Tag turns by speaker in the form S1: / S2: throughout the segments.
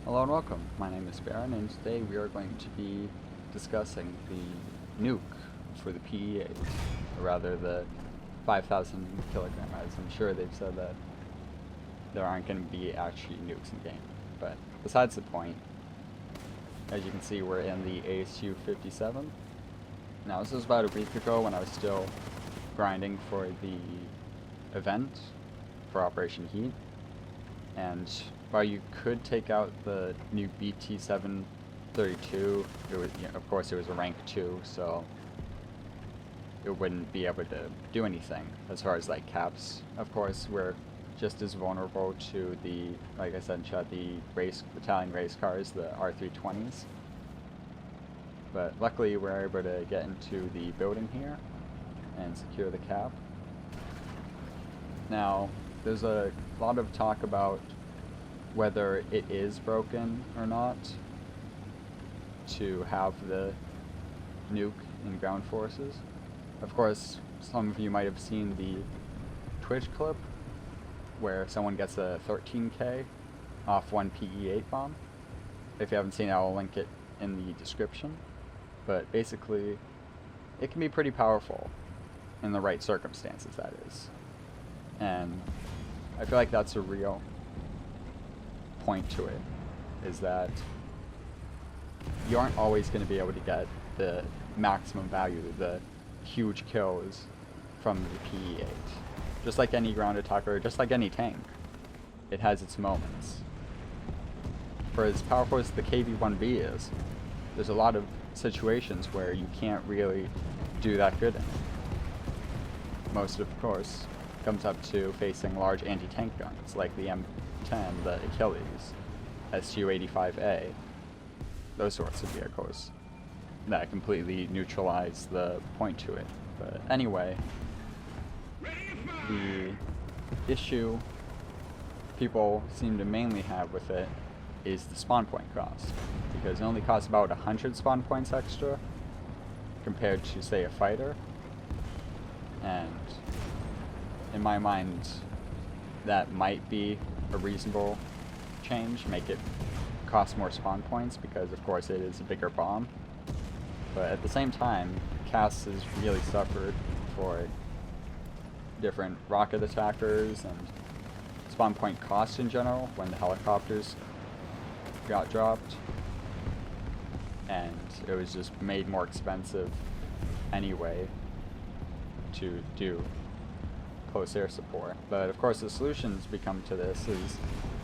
S1: Hello and welcome. My name is Baron, and today we are going to be discussing the nuke for the PE8, or rather the 5,000 kilogram, as I'm sure they've said that there aren't going to be actually nukes in game. But besides the point, as you can see, we're in the ASU 57. Now, this was about a week ago when I was still grinding for the event for Operation Heat, and while you could take out the new BT-732, it was, of course it was a rank 2, so it wouldn't be able to do anything as far as like caps. Of course, we're just as vulnerable to the, like I said in chat, the Italian race cars, the R320s. But luckily we're able to get into the building here and secure the cap. Now, there's a lot of talk about whether it is broken or not to have the nuke in ground forces. Of course, some of you might have seen the Twitch clip where someone gets a 13k off one PE8 bomb. If you haven't seen it, I'll link it in the description. But basically, it can be pretty powerful in the right circumstances, that is. And I feel like that's a real point to it, is that you aren't always going to be able to get the maximum value, the huge kills from the PE8. Just like any ground attacker, just like any tank, it has its moments. For as powerful as the KV-1B is, there's a lot of situations where you can't really do that good in it. Most, of course, comes up to facing large anti-tank guns like the M10, the Achilles, SU-85A, those sorts of vehicles that completely neutralize the point to it. But anyway, the issue people seem to mainly have with it is the spawn point cost, because it only costs about 100 spawn points extra compared to, say, a fighter. And in my mind, that might be a reasonable change, make it cost more spawn points, because of course it is a bigger bomb. But at the same time, CAS has really suffered for different rocket attackers and spawn point costs in general when the helicopters got dropped, and it was just made more expensive anyway to do close air support. But of course the solutions become to this is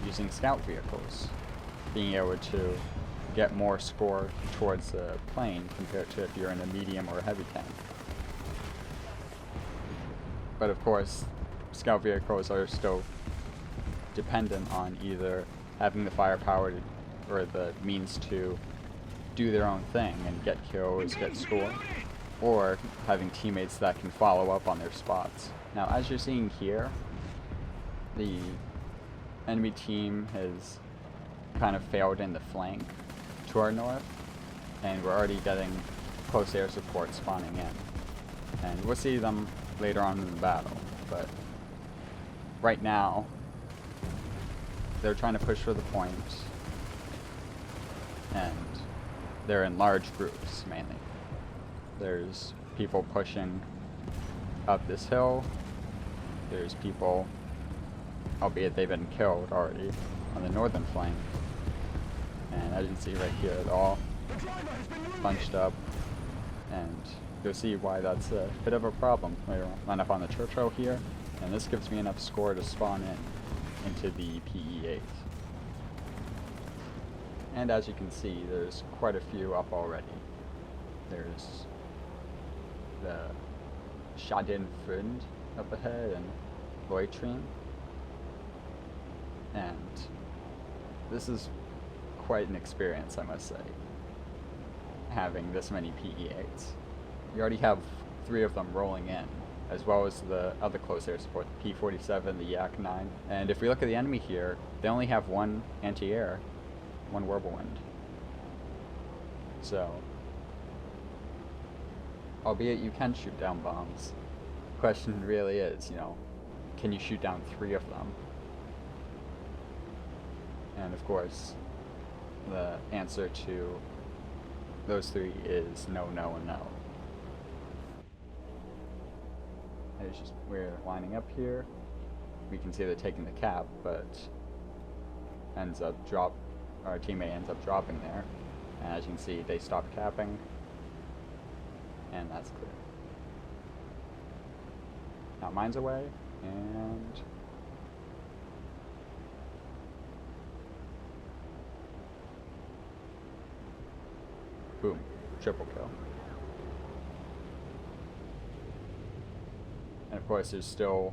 S1: using scout vehicles, being able to get more score towards the plane compared to if you're in a medium or a heavy tank. But of course, scout vehicles are still dependent on either having the firepower to, or the means to do their own thing and get kills, get score, or having teammates that can follow up on their spots. Now, as you're seeing here, the enemy team has kind of failed in the flank to our north, and we're already getting close air support spawning in. And we'll see them later on in the battle, but right now, they're trying to push for the point, and they're in large groups, mainly. There's people pushing up this hill. There's people, albeit they've been killed already, on the northern flank. And as you can see right here, they're all bunched up, and you'll see why that's a bit of a problem. We line up on the church row here, and this gives me enough score to spawn in into the PE8. And as you can see, there's quite a few up already. There's the Schadenfront up ahead and Loitring. And this is quite an experience, I must say, having this many PE8s. You already have 3 of them rolling in, as well as the other close air support, the P-47, the Yak-9. And if we look at the enemy here, they only have 1 anti-air, 1 Whirlwind. So, albeit you can shoot down bombs, the question really is, can you shoot down 3 of them? And of course, the answer to those three is no, no, and no. It's just, we're lining up here. We can see they're taking the cap, but our teammate ends up dropping there. And as you can see, they stopped capping, and that's clear. Now mine's away, and boom, triple kill. And of course there's still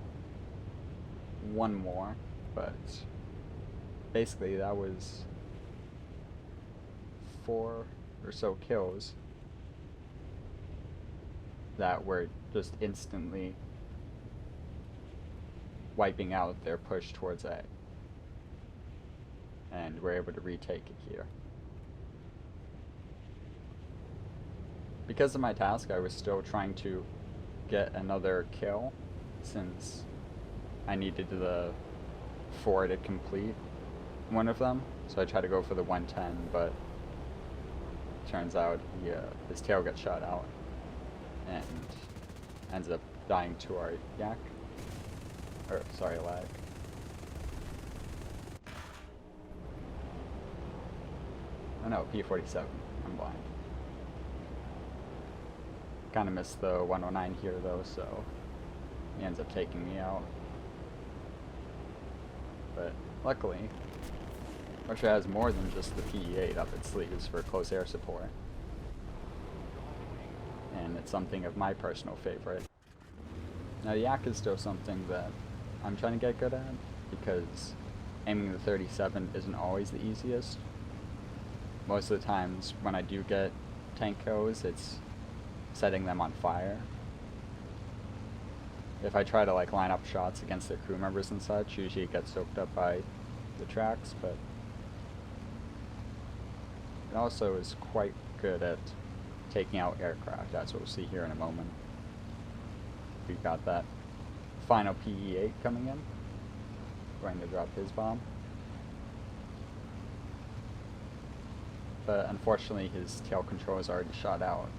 S1: one more, but basically that was 4 or so kills that were just instantly wiping out their push towards A. And we're able to retake it here. Because of my task, I was still trying to get another kill, since I needed the 4 to complete one of them. So I tried to go for the 110, but turns out his tail got shot out and ends up dying to our yak. Or, sorry, lag. Oh no, P47. I'm blind. Kinda missed the 109 here though, so he ends up taking me out. But luckily, Russia has more than just the PE-8 up its sleeves for close air support. And it's something of my personal favorite. Now the yak is still something that I'm trying to get good at, because aiming the 37 isn't always the easiest. Most of the times when I do get tank kills, it's setting them on fire. If I try to like line up shots against their crew members and such, usually it gets soaked up by the tracks, but it also is quite good at taking out aircraft, as we'll see here in a moment. We've got that final PE-8 coming in, going to drop his bomb. But unfortunately his tail control is already shot out.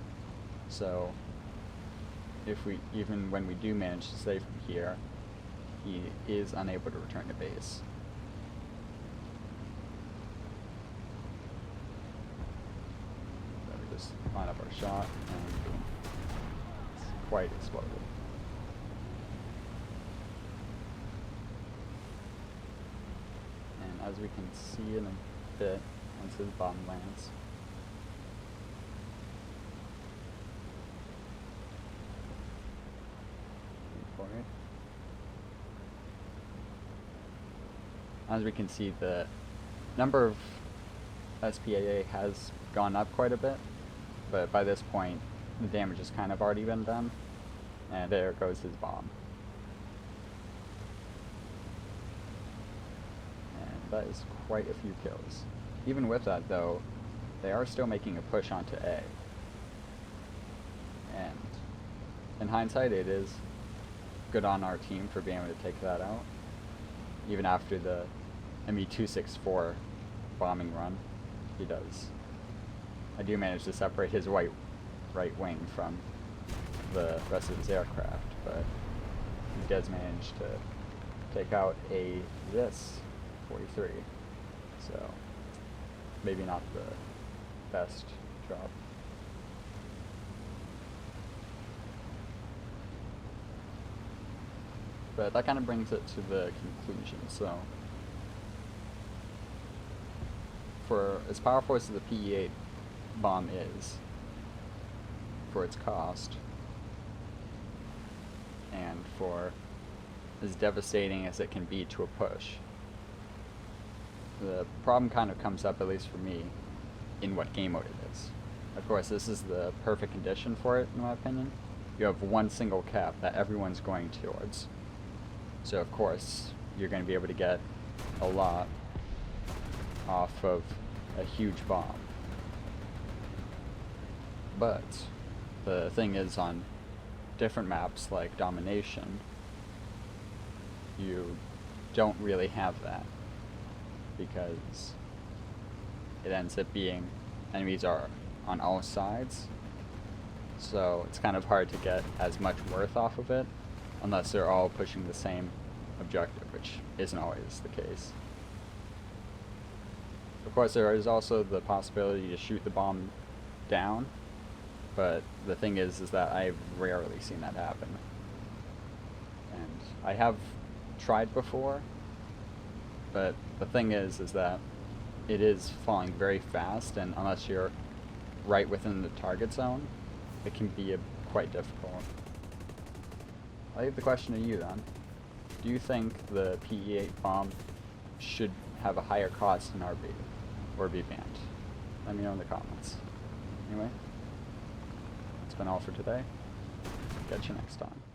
S1: So even when we do manage to save him here, he is unable to return to base. So we just line up our shot and boom. It's quite exploded. And as we can see in a bit, once his bomb lands, as we can see, the number of SPAA has gone up quite a bit, but by this point the damage has kind of already been done, and there goes his bomb. And that is quite a few kills. Even with that though, they are still making a push onto A. And in hindsight, it is good on our team for being able to take that out. Even after the ME-264 bombing run, I do manage to separate his right wing from the rest of his aircraft, but he does manage to take out a this-43, so maybe not the best job. But that kind of brings it to the conclusion. So, for as powerful as the PE-8 bomb is, for its cost, and for as devastating as it can be to a push, the problem kind of comes up, at least for me, in what game mode it is. Of course, this is the perfect condition for it, in my opinion. You have one single cap that everyone's going towards. So of course, you're going to be able to get a lot off of a huge bomb. But the thing is, on different maps like Domination, you don't really have that, because it ends up being enemies are on all sides. So it's kind of hard to get as much worth off of it unless they're all pushing the same objective, which isn't always the case. Of course, there is also the possibility to shoot the bomb down, but the thing is that I've rarely seen that happen. And I have tried before, but the thing is that it is falling very fast, and unless you're right within the target zone, it can be quite difficult. I'll leave the question to you then. Do you think the PE-8 bomb should have a higher cost in RB, or be banned? Let me know in the comments. Anyway, that's been all for today. Catch you next time.